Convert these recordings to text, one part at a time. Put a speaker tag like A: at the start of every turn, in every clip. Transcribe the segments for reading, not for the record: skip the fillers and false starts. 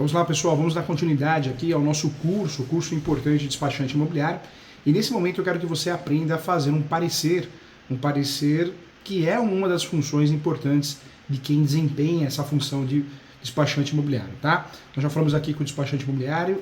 A: Vamos lá, pessoal, vamos dar continuidade aqui ao nosso curso, curso importante de despachante imobiliário. E nesse momento eu quero que você aprenda a fazer um parecer que é uma das funções importantes de quem desempenha essa função de despachante imobiliário, tá? Nós já falamos aqui que o despachante imobiliário,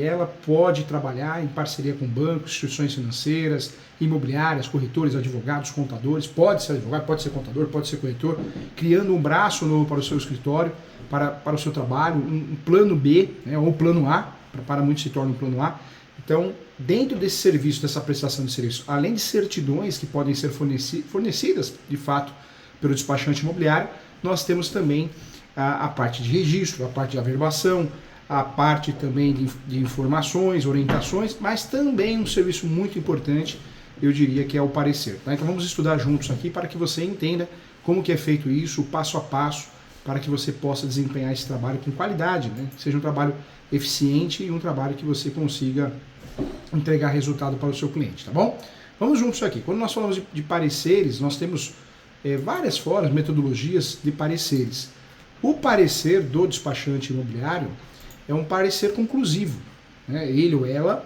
A: ela pode trabalhar em parceria com bancos, instituições financeiras, imobiliárias, corretores, advogados, contadores, pode ser advogado, pode ser contador, pode ser corretor, criando um braço novo para o seu escritório, para o seu trabalho, um plano B, né, ou plano A, para muitos se torna um plano A. Então, dentro desse serviço, dessa prestação de serviço, além de certidões que podem ser fornecidas, de fato, pelo despachante imobiliário, nós temos também a parte de registro, a parte de averbação, a parte também de informações, orientações, mas também um serviço muito importante, eu diria que é o parecer. Tá? Então vamos estudar juntos aqui para que você entenda como que é feito isso, passo a passo, para que você possa desempenhar esse trabalho com qualidade, né? Que seja um trabalho eficiente e um trabalho que você consiga entregar resultado para o seu cliente, tá bom? Vamos juntos aqui. Quando nós falamos de pareceres, nós temos várias formas, metodologias de pareceres. O parecer do despachante imobiliário é um parecer conclusivo, né? Ele ou ela,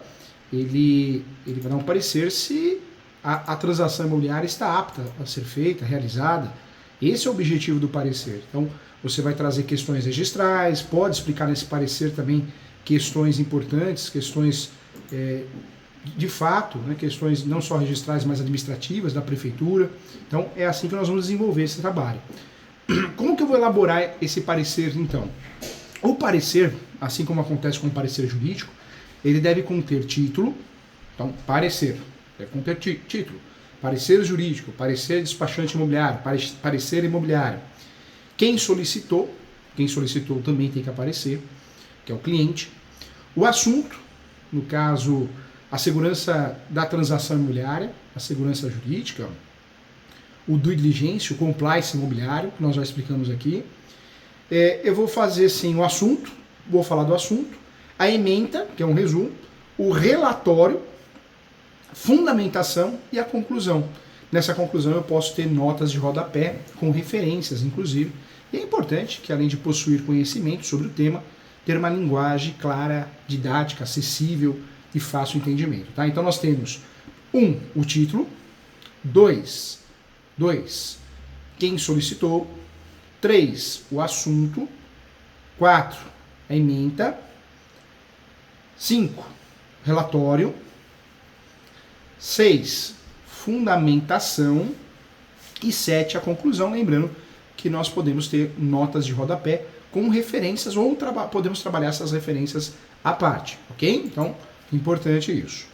A: ele vai dar um parecer se a transação imobiliária está apta a ser feita, realizada. Esse é o objetivo do parecer. Então, você vai trazer questões registrais, pode explicar nesse parecer também questões importantes, questões de fato, né, questões não só registrais, mas administrativas da prefeitura. Então, é assim que nós vamos desenvolver esse trabalho. Como que eu vou elaborar esse parecer, então? O parecer, assim como acontece com o parecer jurídico, ele deve conter título. Então, parecer, deve conter título. Parecer jurídico, parecer despachante imobiliário, parecer imobiliário. Quem solicitou também tem que aparecer, que é o cliente. O assunto, no caso, a segurança da transação imobiliária, a segurança jurídica, o due diligence, o compliance imobiliário, que nós já explicamos aqui. Eu vou fazer sim o assunto, vou falar do assunto, a ementa, que é um resumo, o relatório, fundamentação e a conclusão. Nessa conclusão eu posso ter notas de rodapé com referências, inclusive. E é importante que, além de possuir conhecimento sobre o tema, ter uma linguagem clara, didática, acessível e fácil entendimento. Tá? Então nós temos o título, 2, quem solicitou, 3, o assunto, 4, a ementa, 5, relatório, 6, fundamentação e 7, a conclusão, lembrando que nós podemos ter notas de rodapé com referências ou podemos trabalhar essas referências à parte, ok? Então, importante isso.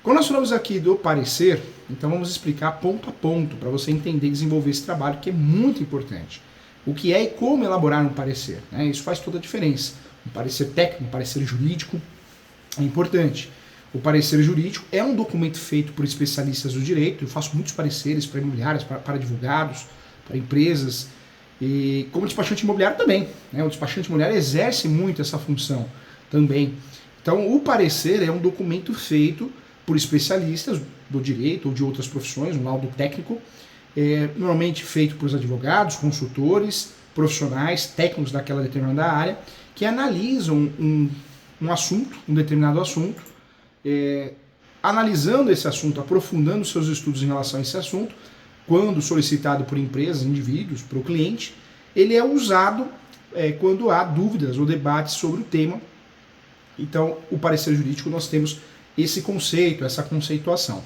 A: Quando nós falamos aqui do parecer, então vamos explicar ponto a ponto para você entender e desenvolver esse trabalho que é muito importante. O que é e como elaborar um parecer, né? Isso faz toda a diferença. Um parecer técnico, um parecer jurídico é importante. O parecer jurídico é um documento feito por especialistas do direito. Eu faço muitos pareceres para imobiliários, para advogados, para empresas. E como despachante imobiliário também, né? O despachante imobiliário exerce muito essa função também. Então, o parecer é um documento feito por especialistas do direito ou de outras profissões, um laudo técnico, normalmente feito por advogados, consultores, profissionais, técnicos daquela determinada área, que analisam um assunto, um determinado assunto, analisando esse assunto, aprofundando seus estudos em relação a esse assunto. Quando solicitado por empresas, indivíduos, para o cliente, ele é usado quando há dúvidas ou debates sobre o tema. Então, o parecer jurídico, nós temos esse conceito, essa conceituação.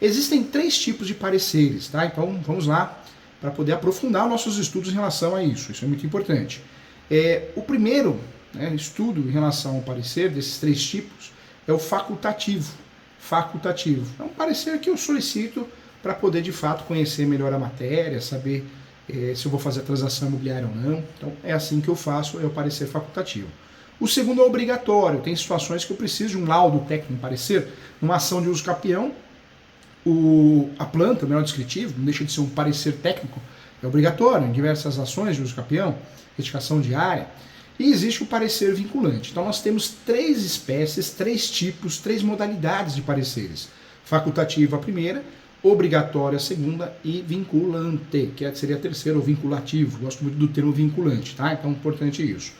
A: Existem 3 tipos de pareceres, tá? Então, vamos lá para poder aprofundar nossos estudos em relação a isso. Isso é muito importante. O primeiro estudo em relação ao parecer, desses 3 tipos, é o facultativo. Facultativo. É um parecer que eu solicito para poder, de fato, conhecer melhor a matéria, saber se eu vou fazer a transação imobiliária ou não. Então, é assim que eu faço, é o parecer facultativo. O segundo é obrigatório. Tem situações que eu preciso de um laudo técnico, um parecer, numa ação de uso capião. A planta, o melhor descritivo, não deixa de ser um parecer técnico, é obrigatório em diversas ações de uso capião, retificação diária. E existe o parecer vinculante. Então, nós temos 3 espécies, 3 tipos, 3 modalidades de pareceres. Facultativo a primeira, obrigatória a segunda e vinculante, que seria a terceira, o vinculativo. Gosto muito do termo vinculante, tá? Então é importante isso.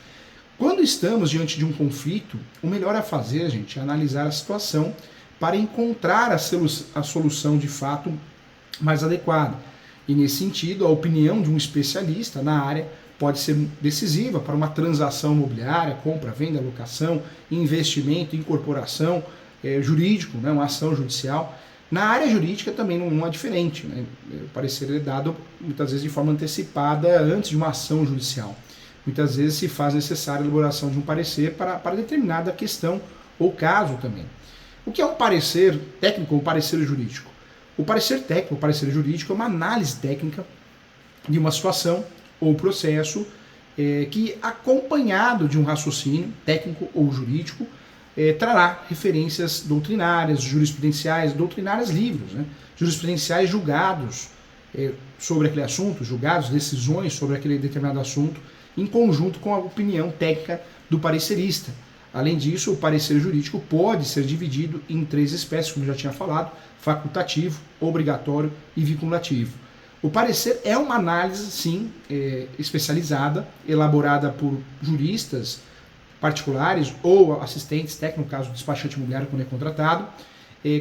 A: Quando estamos diante de um conflito, o melhor a fazer, gente, é analisar a situação para encontrar a solução de fato mais adequada. E nesse sentido, a opinião de um especialista na área pode ser decisiva para uma transação imobiliária, compra, venda, locação, investimento, incorporação, jurídico, né, uma ação judicial. Na área jurídica também não é diferente, né? O parecer é dado muitas vezes de forma antecipada antes de uma ação judicial. Muitas vezes se faz necessária a elaboração de um parecer para determinada questão ou caso também. O que é um parecer técnico ou um parecer jurídico? O parecer técnico, o parecer jurídico é uma análise técnica de uma situação ou processo que, acompanhado de um raciocínio técnico ou jurídico, trará referências doutrinárias, jurisprudenciais, doutrinárias livros, né? Jurisprudenciais julgados sobre aquele assunto, julgados, decisões sobre aquele determinado assunto, em conjunto com a opinião técnica do parecerista. Além disso, o parecer jurídico pode ser dividido em 3 espécies, como eu já tinha falado: facultativo, obrigatório e vinculativo. O parecer é uma análise, sim, especializada, elaborada por juristas particulares ou assistentes técnicos, no caso do despachante imobiliário quando é contratado,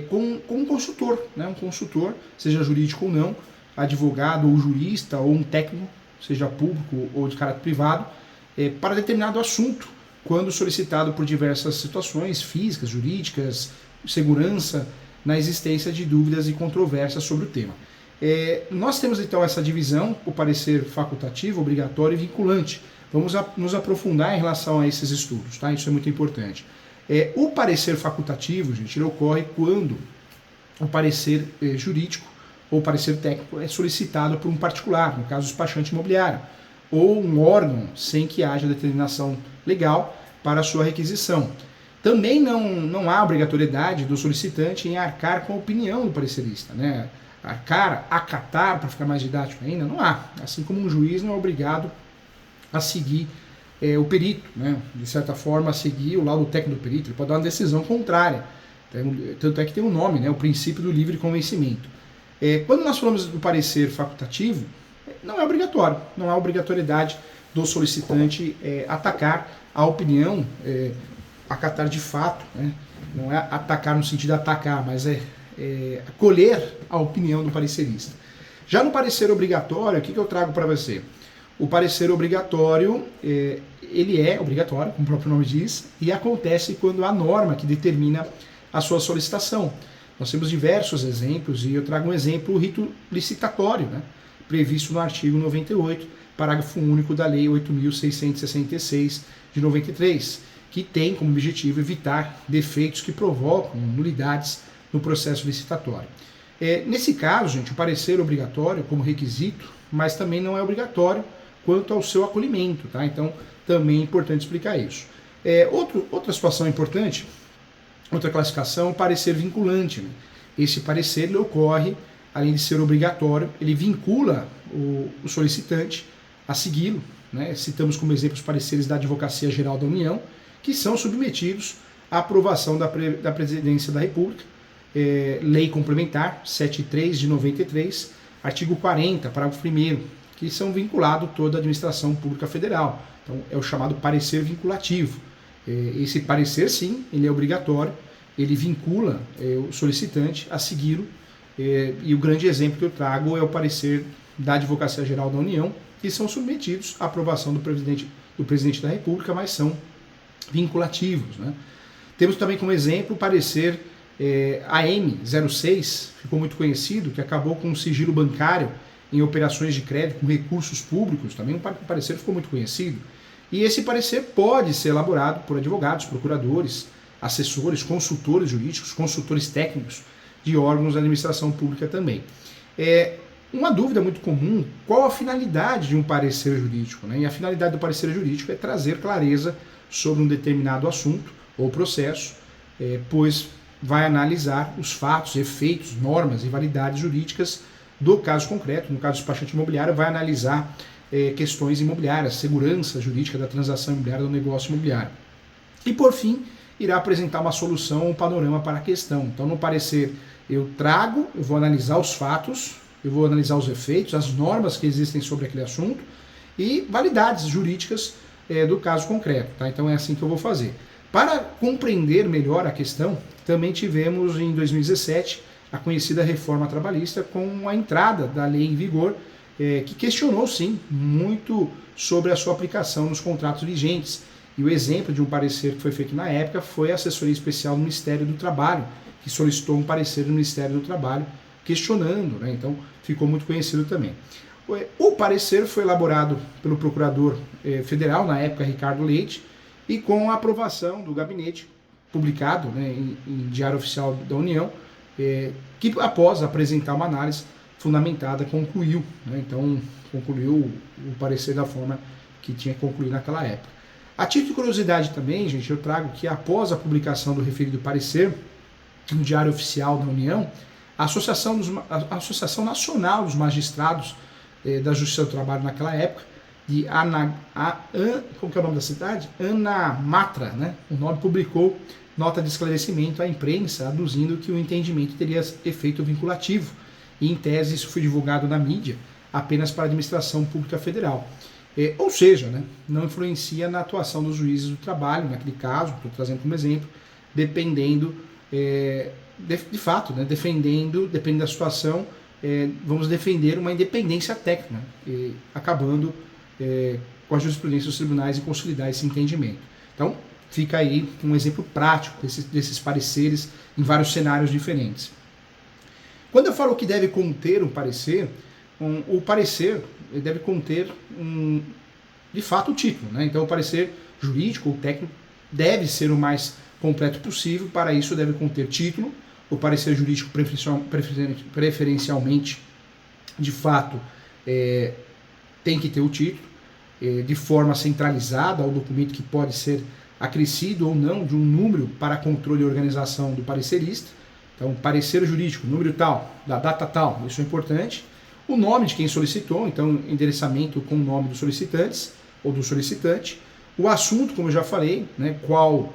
A: com um consultor, né? Um consultor, seja jurídico ou não, advogado ou jurista ou um técnico, seja público ou de caráter privado, para determinado assunto, quando solicitado por diversas situações físicas, jurídicas, segurança, na existência de dúvidas e controvérsias sobre o tema. Nós temos então essa divisão, o parecer facultativo, obrigatório e vinculante. Vamos nos aprofundar em relação a esses estudos, tá? Isso é muito importante. O parecer facultativo, gente, ele ocorre quando o parecer jurídico ou parecer técnico é solicitado por um particular, no caso o despachante imobiliário, ou um órgão sem que haja determinação legal para a sua requisição. Também não há obrigatoriedade do solicitante em arcar com a opinião do parecerista, né? Acatar, para ficar mais didático ainda, não há. Assim como um juiz não é obrigado a seguir o perito, né? De certa forma, a seguir o laudo técnico do perito. Ele pode dar uma decisão contrária. Tanto é que tem um nome, né? O princípio do livre convencimento. Quando nós falamos do parecer facultativo, não é obrigatório, não há obrigatoriedade do solicitante atacar a opinião, acatar de fato, né? Não é atacar no sentido de atacar, mas acolher a opinião do parecerista. Já no parecer obrigatório, o que eu trago para você? O parecer obrigatório, ele é obrigatório, como o próprio nome diz, e acontece quando há norma que determina a sua solicitação. Nós temos diversos exemplos, e eu trago um exemplo: o rito licitatório, né? Previsto no artigo 98, parágrafo único da Lei 8.666 de 93, que tem como objetivo evitar defeitos que provocam nulidades no processo licitatório. Nesse caso, gente, o parecer obrigatório como requisito, mas também não é obrigatório quanto ao seu acolhimento, tá? Então, também é importante explicar isso. Outra situação importante, outra classificação, o parecer vinculante, né? Esse parecer ele ocorre, além de ser obrigatório, ele vincula o solicitante a segui-lo, né? Citamos como exemplo os pareceres da Advocacia Geral da União, que são submetidos à aprovação da Presidência da República, Lei Complementar 73 de 93, artigo 40, parágrafo 1º, que são vinculados toda a administração pública federal. Então é o chamado parecer vinculativo. Esse parecer, sim, ele é obrigatório, ele vincula o solicitante a segui-lo, e o grande exemplo que eu trago é o parecer da Advocacia Geral da União, que são submetidos à aprovação do Presidente da República, mas são vinculativos, né? Temos também como exemplo o parecer AM06, ficou muito conhecido, que acabou com o sigilo bancário em operações de crédito com recursos públicos, também um parecer ficou muito conhecido. E esse parecer pode ser elaborado por advogados, procuradores, assessores, consultores jurídicos, consultores técnicos de órgãos da administração pública também. Uma dúvida muito comum: qual a finalidade de um parecer jurídico, né? E a finalidade do parecer jurídico é trazer clareza sobre um determinado assunto ou processo, pois vai analisar os fatos, efeitos, normas e validades jurídicas do caso concreto. No caso do despachante imobiliário, vai analisar questões imobiliárias, segurança jurídica da transação imobiliária, do negócio imobiliário. E, por fim, irá apresentar uma solução, um panorama para a questão. Então, no parecer, eu vou analisar os fatos, eu vou analisar os efeitos, as normas que existem sobre aquele assunto e validades jurídicas do caso concreto, tá? Então é assim que eu vou fazer. Para compreender melhor a questão, também tivemos em 2017 a conhecida reforma trabalhista com a entrada da lei em vigor, que questionou sim muito sobre a sua aplicação nos contratos vigentes. E o exemplo de um parecer que foi feito na época foi a assessoria especial do Ministério do Trabalho, que solicitou um parecer do Ministério do Trabalho questionando, né? Então ficou muito conhecido também. O parecer foi elaborado pelo procurador federal, na época Ricardo Leite, e com a aprovação do gabinete, publicado, né, em Diário Oficial da União, que após apresentar uma análise fundamentada concluiu, né? Então concluiu o parecer da forma que tinha que concluir naquela época. A título de curiosidade também, gente, eu trago que após a publicação do referido parecer no Diário Oficial da União, a Associação Nacional dos Magistrados da Justiça do Trabalho naquela época, como que é o nome da cidade? Anamatra, né? O nome publicou nota de esclarecimento à imprensa, aduzindo que o entendimento teria efeito vinculativo, e em tese isso foi divulgado na mídia apenas para a administração pública federal. Ou seja, né, não influencia na atuação dos juízes do trabalho, naquele caso, estou trazendo como exemplo, dependendo, de fato, né, dependendo da situação, vamos defender uma independência técnica, acabando com a jurisprudência dos tribunais em consolidar esse entendimento. Então, fica aí um exemplo prático desses pareceres em vários cenários diferentes. Quando eu falo que deve conter um parecer, o parecer deve conter, de fato, o título, né? Então, o parecer jurídico ou técnico deve ser o mais completo possível. Para isso, deve conter título. O parecer jurídico, preferencialmente, de fato, tem que ter o título, de forma centralizada, ao documento que pode ser acrescido ou não de um número para controle e organização do parecerista. Então, parecer jurídico, número tal, da data tal, isso é importante. O nome de quem solicitou, então endereçamento com o nome dos solicitantes ou do solicitante. O assunto, como eu já falei, né, qual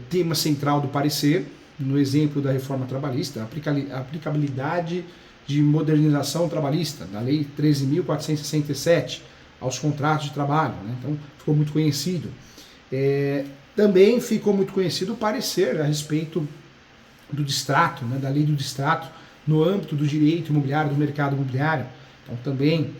A: tema central do parecer, no exemplo da reforma trabalhista, a aplicabilidade de modernização trabalhista, da Lei 13.467, aos contratos de trabalho, né? Então ficou muito conhecido. Também ficou muito conhecido o parecer a respeito do distrato, né, da lei do distrato, no âmbito do direito imobiliário, do mercado imobiliário. Então também.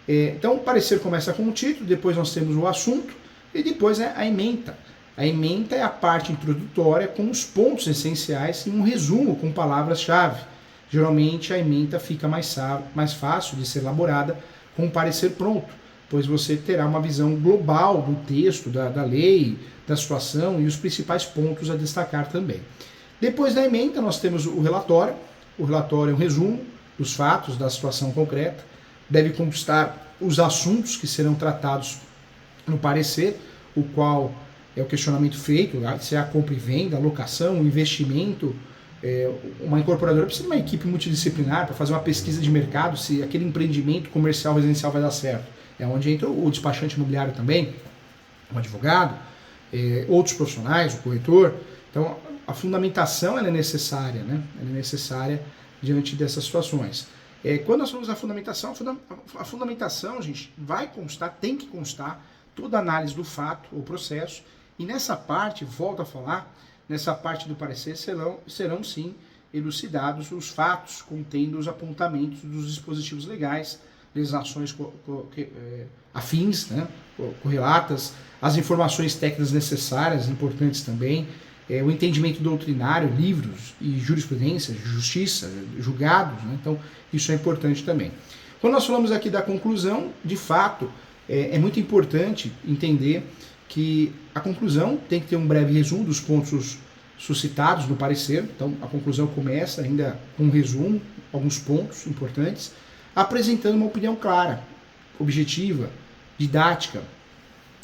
A: Então o parecer começa com o título, depois nós temos o assunto e depois a ementa. A ementa é a parte introdutória com os pontos essenciais e um resumo com palavras-chave. Geralmente a ementa fica mais fácil de ser elaborada com o parecer pronto, pois você terá uma visão global do texto, da lei, da situação e os principais pontos a destacar também. Depois da ementa nós temos o relatório. O relatório é um resumo dos fatos, da situação concreta. Deve constar os assuntos que serão tratados no parecer, o qual é o questionamento feito, se é a compra e venda, a locação, o investimento. Uma incorporadora precisa de uma equipe multidisciplinar para fazer uma pesquisa de mercado, se aquele empreendimento comercial residencial vai dar certo. É onde entra o despachante imobiliário também, o advogado, outros profissionais, o corretor. Então, a fundamentação ela é necessária, né? Ela é necessária diante dessas situações. Quando nós falamos da fundamentação, a fundamentação, gente, vai constar, tem que constar toda a análise do fato ou processo. E nessa parte, volto a falar, nessa parte do parecer serão sim elucidados os fatos contendo os apontamentos dos dispositivos legais, legislações afins, né, correlatas, as informações técnicas necessárias, importantes também, o entendimento doutrinário, livros e jurisprudência, justiça, julgados, né? Então isso é importante também. Quando nós falamos aqui da conclusão, de fato, é muito importante entender que a conclusão tem que ter um breve resumo dos pontos suscitados no parecer. Então a conclusão começa ainda com um resumo, alguns pontos importantes, apresentando uma opinião clara, objetiva, didática,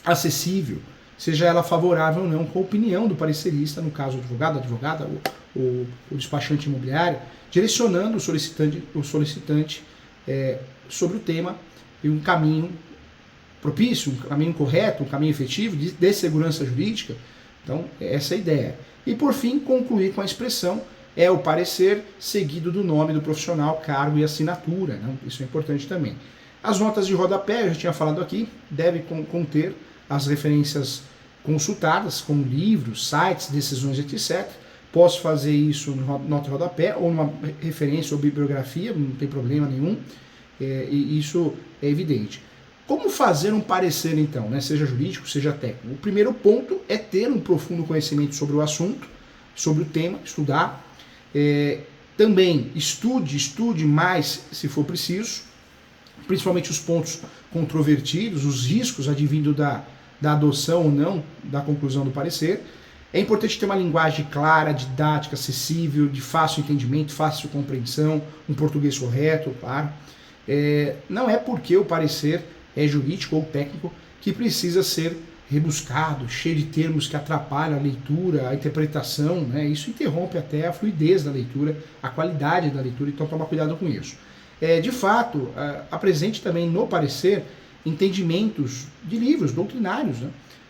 A: acessível, seja ela favorável ou não com a opinião do parecerista, no caso o advogado, a advogada, o despachante imobiliário, direcionando o solicitante sobre o tema e um caminho propício, um caminho correto, um caminho efetivo de segurança jurídica. Então, essa é a ideia. E por fim, concluir com a expressão o parecer seguido do nome do profissional, cargo e assinatura, né? Isso é importante também. As notas de rodapé, eu já tinha falado aqui, devem conter as referências consultadas, como livros, sites, decisões, etc. Posso fazer isso no nota de rodapé ou numa referência ou bibliografia, não tem problema nenhum, e isso é evidente. Como fazer um parecer, então, né, seja jurídico, seja técnico? O primeiro ponto é ter um profundo conhecimento sobre o assunto, sobre o tema, estudar. Também estude mais se for preciso, principalmente os pontos controvertidos, os riscos advindo da adoção ou não da conclusão do parecer. É importante ter uma linguagem clara, didática, acessível, de fácil entendimento, fácil compreensão, um português correto, claro. Não é porque o parecer é jurídico ou técnico que precisa ser rebuscado, cheio de termos que atrapalham a leitura, a interpretação, né? Isso interrompe até a fluidez da leitura, a qualidade da leitura, então toma cuidado com isso. De fato, apresente também no parecer entendimentos de livros doutrinários, né,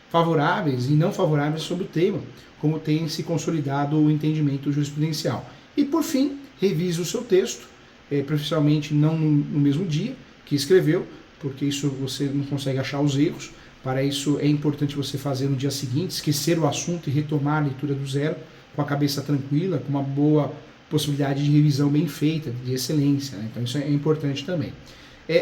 A: favoráveis e não favoráveis sobre o tema, como tem se consolidado o entendimento jurisprudencial. E, por fim, revise o seu texto, preferencialmente não no mesmo dia que escreveu, porque isso você não consegue achar os erros. Para isso é importante você fazer no dia seguinte, esquecer o assunto e retomar a leitura do zero, com a cabeça tranquila, com uma boa possibilidade de revisão bem feita, de excelência, né? Então isso é importante também.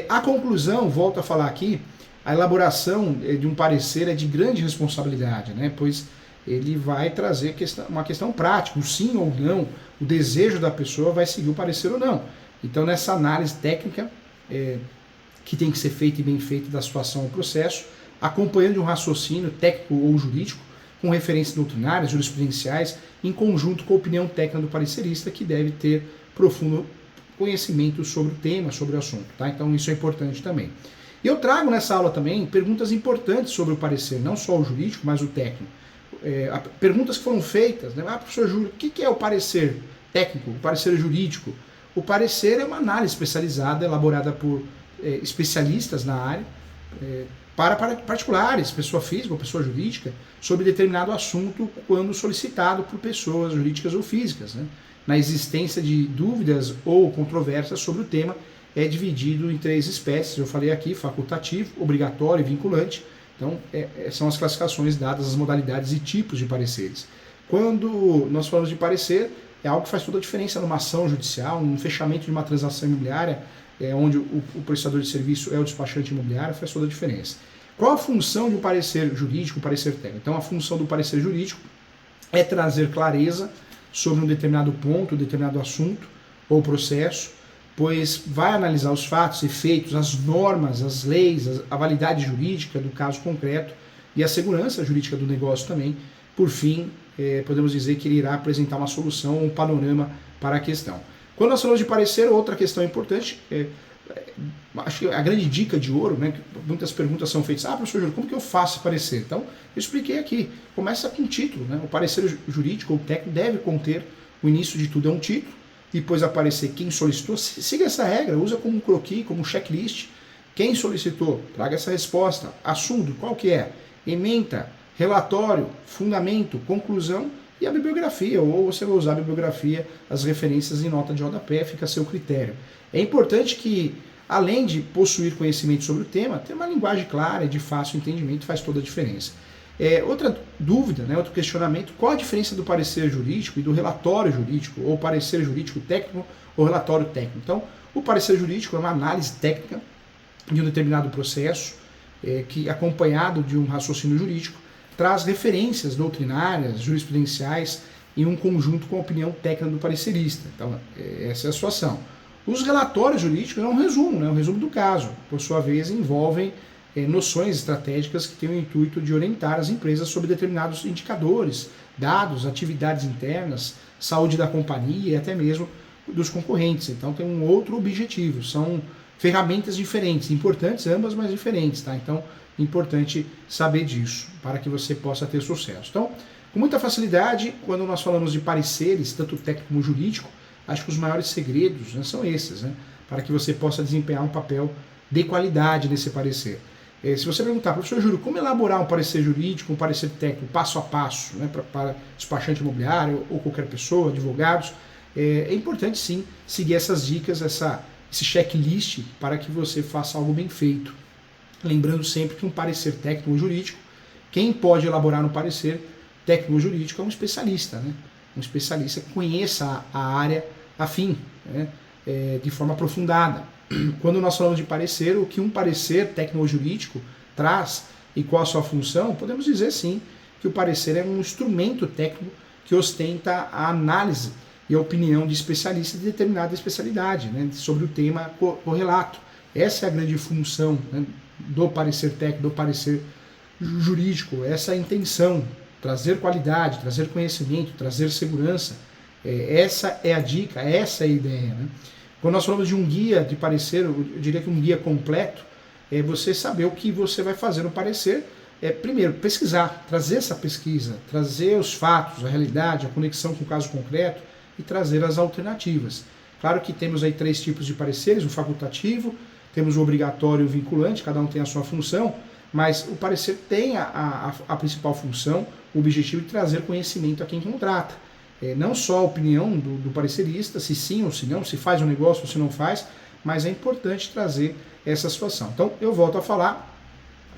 A: A conclusão, volto a falar aqui, a elaboração de um parecer é de grande responsabilidade, né? Pois ele vai trazer uma questão prática, o sim ou não, o desejo da pessoa vai seguir o parecer ou não. Então nessa análise técnica, que tem que ser feita e bem feita da situação ao processo, acompanhando de um raciocínio técnico ou jurídico, com referências doutrinárias, jurisprudenciais, em conjunto com a opinião técnica do parecerista, que deve ter profundo conhecimento sobre o tema, sobre o assunto. Tá? Então isso é importante também. E eu trago nessa aula também perguntas importantes sobre o parecer, não só o jurídico, mas o técnico. Perguntas que foram feitas, né? Professor Júlio, o que é o parecer técnico, o parecer jurídico? O parecer é uma análise especializada, elaborada por especialistas na área, para particulares, pessoa física ou pessoa jurídica, sobre determinado assunto quando solicitado por pessoas jurídicas ou físicas. Né? Na existência de dúvidas ou controvérsias sobre o tema, é dividido em 3 espécies, eu falei aqui, facultativo, obrigatório e vinculante. Então, são as classificações dadas, as modalidades e tipos de pareceres. Quando nós falamos de parecer, é algo que faz toda a diferença numa ação judicial, num fechamento de uma transação imobiliária, onde o prestador de serviço é o despachante imobiliário, faz toda a diferença. Qual a função de um parecer jurídico, um parecer técnico? Então, a função do parecer jurídico é trazer clareza sobre um determinado ponto, um determinado assunto ou processo, pois vai analisar os fatos, efeitos, as normas, as leis, a validade jurídica do caso concreto e a segurança jurídica do negócio também. Por fim, podemos dizer que ele irá apresentar uma solução, um panorama para a questão. Quando nós falamos de parecer, outra questão importante, acho que a grande dica de ouro, né, que muitas perguntas são feitas, professor Júlio, como que eu faço parecer? Então, eu expliquei aqui, começa com o título, né? O parecer jurídico ou técnico deve conter, o início de tudo é um título, depois aparecer quem solicitou, siga essa regra, usa como um croquis, como um checklist, quem solicitou, traga essa resposta, assunto, qual que é? Ementa, relatório, fundamento, conclusão e a bibliografia, ou você vai usar a bibliografia, as referências em nota de rodapé, fica a seu critério. É importante que, além de possuir conhecimento sobre o tema, ter uma linguagem clara e de fácil entendimento faz toda a diferença. Outra dúvida, né, outro questionamento, qual a diferença do parecer jurídico e do relatório jurídico, ou parecer jurídico técnico ou relatório técnico? Então, o parecer jurídico é uma análise técnica de um determinado processo, que acompanhado de um raciocínio jurídico, traz referências doutrinárias, jurisprudenciais, em um conjunto com a opinião técnica do parecerista. Então, essa é a situação. Os relatórios jurídicos é um resumo, né, um resumo do caso. Por sua vez, envolvem noções estratégicas que têm o intuito de orientar as empresas sobre determinados indicadores, dados, atividades internas, saúde da companhia e até mesmo dos concorrentes. Então, tem um outro objetivo. São ferramentas diferentes, importantes ambas, mas diferentes. Tá? Então, importante saber disso, para que você possa ter sucesso. Então, com muita facilidade, quando nós falamos de pareceres, tanto técnico como jurídico, acho que os maiores segredos, né, são esses, né, para que você possa desempenhar um papel de qualidade nesse parecer. Se você perguntar, professor Júlio, como elaborar um parecer jurídico, um parecer técnico, passo a passo, né, para despachante imobiliário ou qualquer pessoa, advogados, é importante sim seguir essas dicas, esse checklist, para que você faça algo bem feito. Lembrando sempre que um parecer técnico ou jurídico Quem pode elaborar no parecer técnico-jurídico é um especialista, né? Um especialista que conheça a área afim, né? De forma aprofundada. Quando nós falamos de parecer, o que um parecer técnico-jurídico traz e qual a sua função, podemos dizer sim que o parecer é um instrumento técnico que ostenta a análise e a opinião de especialistas de determinada especialidade, né, sobre o tema correlato. Essa é a grande função, né, do parecer técnico, do parecer jurídico, essa é a intenção, trazer qualidade, trazer conhecimento, trazer segurança. Essa é a dica, essa é a ideia, né? Quando nós falamos de um guia de parecer, eu diria que um guia completo é você saber o que você vai fazer no parecer. Primeiro, pesquisar, trazer essa pesquisa, trazer os fatos, a realidade, a conexão com o caso concreto e trazer as alternativas. Claro que temos aí 3 tipos de pareceres, o facultativo, temos o obrigatório e o vinculante, cada um tem a sua função, mas o parecer tem a principal função, o objetivo de trazer conhecimento a quem contrata. Não só a opinião do parecerista, se sim ou se não, se faz um negócio ou se não faz, mas é importante trazer essa situação. Então, eu volto a falar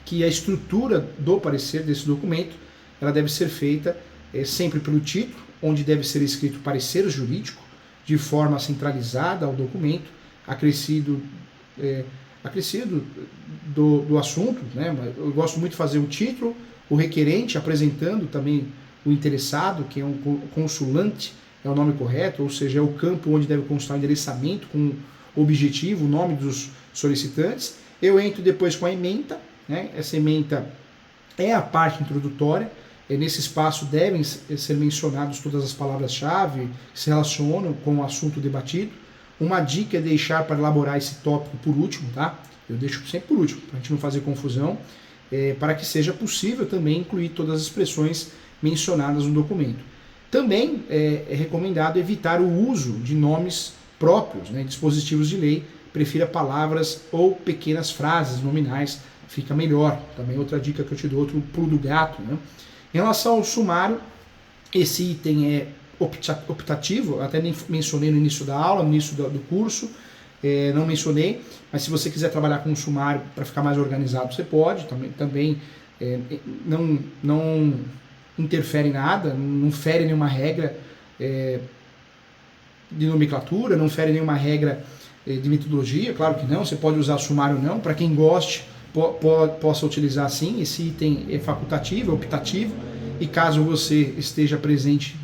A: que a estrutura do parecer desse documento, ela deve ser feita sempre pelo título, onde deve ser escrito parecer jurídico, de forma centralizada ao documento, acrescido do assunto, né? Eu gosto muito de fazer o título, o requerente apresentando também o interessado, que é um consulante, é o nome correto, ou seja, é o campo onde deve constar o endereçamento com o objetivo, o nome dos solicitantes. Eu entro depois com a ementa, né? Essa ementa é a parte introdutória, nesse espaço devem ser mencionadas todas as palavras-chave que se relacionam com o assunto debatido. Uma dica é deixar para elaborar esse tópico por último, tá? Eu deixo sempre por último, para a gente não fazer confusão, para que seja possível também incluir todas as expressões mencionadas no documento. Também é recomendado evitar o uso de nomes próprios, né, dispositivos de lei, prefira palavras ou pequenas frases nominais, fica melhor. Também outra dica que eu te dou, outro pulo do gato, né? Em relação ao sumário, esse item é optativo, até nem mencionei no início da aula, no início do curso, não mencionei, mas se você quiser trabalhar com um sumário para ficar mais organizado, você pode, também não interfere em nada, não fere nenhuma regra de nomenclatura, não fere nenhuma regra de metodologia, claro que não, você pode usar sumário não, para quem goste, possa utilizar sim, esse item é facultativo, é optativo, e caso você esteja presente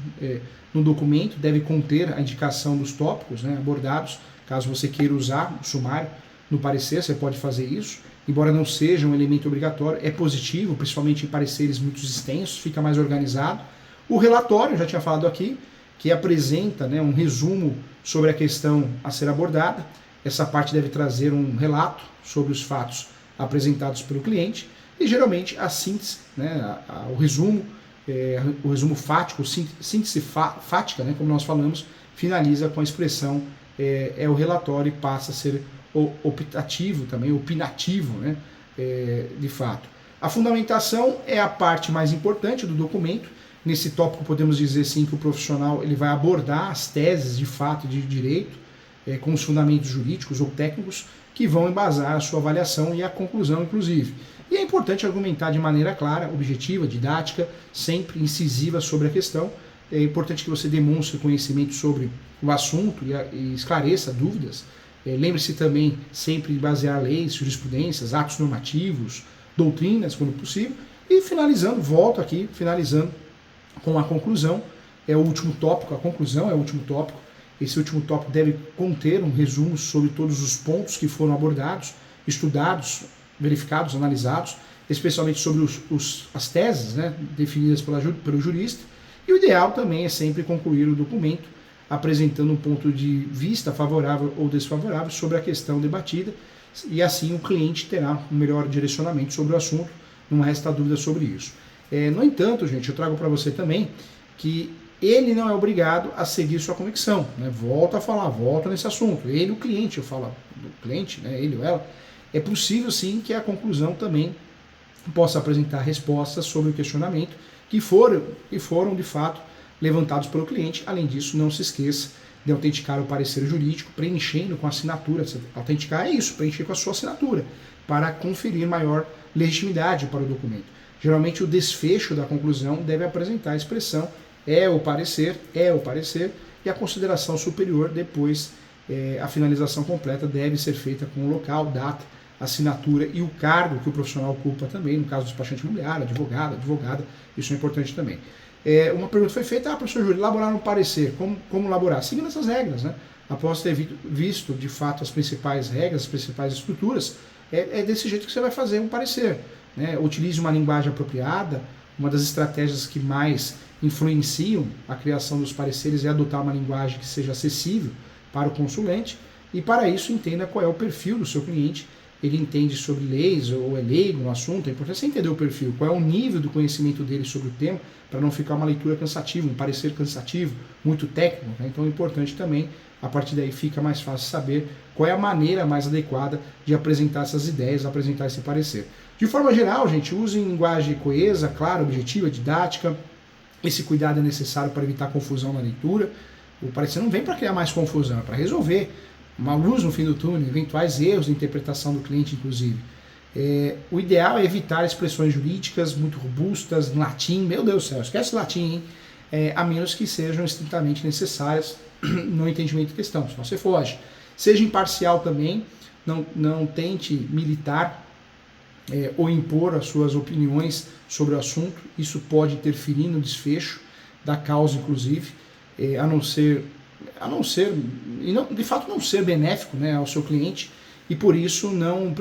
A: no documento, deve conter a indicação dos tópicos, né, abordados, caso você queira usar o sumário no parecer, você pode fazer isso, embora não seja um elemento obrigatório, é positivo, principalmente em pareceres muito extensos, fica mais organizado. O relatório, eu já tinha falado aqui, que apresenta, né, um resumo sobre a questão a ser abordada. Essa parte deve trazer um relato sobre os fatos apresentados pelo cliente e geralmente a síntese, né, o resumo fático, síntese fática, né, como nós falamos, finaliza com a expressão o relatório e passa a ser optativo também, opinativo, né, de fato. A fundamentação é a parte mais importante do documento. Nesse tópico podemos dizer sim que o profissional ele vai abordar as teses de fato e de direito com os fundamentos jurídicos ou técnicos que vão embasar a sua avaliação e a conclusão, inclusive. E é importante argumentar de maneira clara, objetiva, didática, sempre incisiva sobre a questão. É importante que você demonstre conhecimento sobre o assunto e esclareça dúvidas. Lembre-se também sempre de basear leis, jurisprudências, atos normativos, doutrinas, quando possível. E finalizando, volto aqui, finalizando com a conclusão, é o último tópico, a conclusão é o último tópico. Esse último tópico deve conter um resumo sobre todos os pontos que foram abordados, estudados, verificados, analisados, especialmente sobre as teses, né, definidas pelo jurista. E o ideal também é sempre concluir o documento apresentando um ponto de vista favorável ou desfavorável sobre a questão debatida, e assim o cliente terá um melhor direcionamento sobre o assunto, não resta dúvida sobre isso. No entanto, gente, eu trago para você também que ele não é obrigado a seguir sua convicção, né? Volto a falar, volto nesse assunto. Ele, o cliente, eu falo do cliente, né? Ele ou ela, é possível sim que a conclusão também possa apresentar respostas sobre o questionamento que foram de fato levantados pelo cliente. Além disso, não se esqueça de autenticar o parecer jurídico, preenchendo com a assinatura. Autenticar é isso, preencher com a sua assinatura, para conferir maior legitimidade para o documento. Geralmente o desfecho da conclusão deve apresentar a expressão é o parecer, e a consideração superior depois, a finalização completa deve ser feita com o local, data, assinatura e o cargo que o profissional ocupa também, no caso do despachante imobiliário, advogada, isso é importante também. Uma pergunta foi feita, professor Júlio, elaborar um parecer, como elaborar? Seguindo essas regras, né? Após ter visto de fato as principais regras, as principais estruturas, é desse jeito que você vai fazer um parecer. Né? Utilize uma linguagem apropriada. Uma das estratégias que mais influenciam a criação dos pareceres é adotar uma linguagem que seja acessível para o consulente, e para isso entenda qual é o perfil do seu cliente. Ele entende sobre leis ou é leigo no assunto, é importante você entender o perfil, qual é o nível do conhecimento dele sobre o tema, para não ficar uma leitura cansativa, um parecer cansativo, muito técnico. Né? Então é importante também, a partir daí fica mais fácil saber qual é a maneira mais adequada de apresentar essas ideias, apresentar esse parecer. De forma geral, gente, use linguagem coesa, clara, objetiva, didática. Esse cuidado é necessário para evitar confusão na leitura. O parecer não vem para criar mais confusão, é para resolver uma luz no fim do túnel, eventuais erros de interpretação do cliente, inclusive. O ideal é evitar expressões jurídicas muito robustas, em latim, meu Deus do céu, esquece latim, hein? A menos que sejam estritamente necessárias no entendimento da questão, senão você foge. Seja imparcial também, não tente militar ou impor as suas opiniões sobre o assunto, isso pode interferir no desfecho da causa, inclusive, a não ser, e não, de fato não ser benéfico, né, ao seu cliente, e por isso não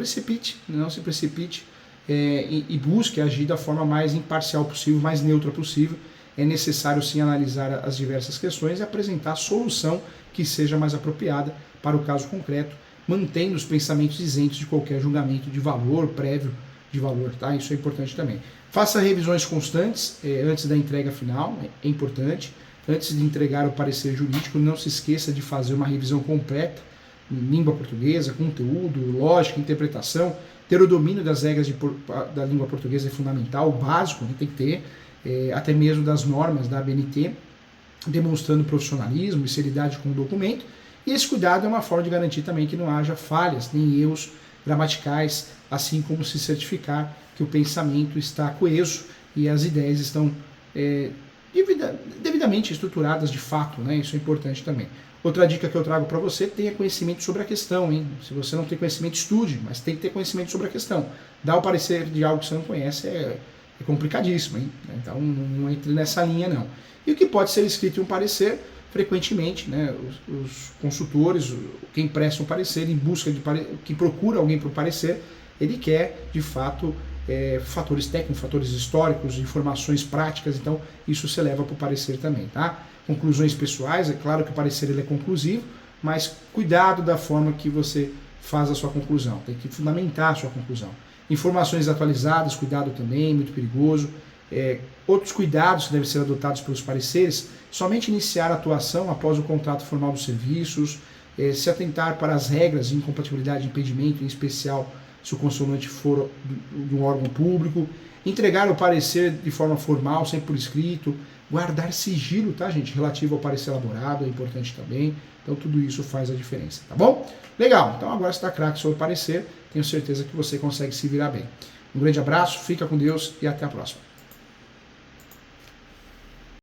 A: se precipite e busque agir da forma mais imparcial possível, mais neutra possível. É necessário sim analisar as diversas questões e apresentar a solução que seja mais apropriada para o caso concreto, mantendo os pensamentos isentos de qualquer julgamento de valor, prévio de valor, tá? Isso é importante também. Faça revisões constantes antes da entrega final, é importante. Antes de entregar o parecer jurídico, não se esqueça de fazer uma revisão completa, em língua portuguesa, conteúdo, lógica, interpretação. Ter o domínio das regras da língua portuguesa é fundamental, o básico, tem que ter, até mesmo das normas da ABNT, demonstrando profissionalismo e seriedade com o documento. E esse cuidado é uma forma de garantir também que não haja falhas nem erros gramaticais, assim como se certificar que o pensamento está coeso e as ideias estão devidamente estruturadas de fato, né? Isso é importante também. Outra dica que eu trago para você, tenha conhecimento sobre a questão, hein? Se você não tem conhecimento, estude, mas tem que ter conhecimento sobre a questão. Dar o parecer de algo que você não conhece é complicadíssimo, hein? Então não entre nessa linha não. E o que pode ser escrito em um parecer, frequentemente, né, os consultores, quem presta um parecer em busca de quem procura alguém para o parecer, ele quer de fato fatores técnicos, fatores históricos, informações práticas, então isso se leva para o parecer também, tá? Conclusões pessoais, é claro que o parecer ele é conclusivo, mas cuidado da forma que você faz a sua conclusão, tem que fundamentar a sua conclusão. Informações atualizadas, cuidado também, muito perigoso. Outros cuidados que devem ser adotados pelos pareceres, somente iniciar a atuação após o contrato formal dos serviços, se atentar para as regras de incompatibilidade e impedimento, em especial se o consulente for de um órgão público, entregar o parecer de forma formal, sempre por escrito, guardar sigilo, tá, gente, relativo ao parecer elaborado, é importante também, então tudo isso faz a diferença, tá bom? Legal, então agora você está craque sobre o parecer, tenho certeza que você consegue se virar bem. Um grande abraço, fica com Deus e até a próxima.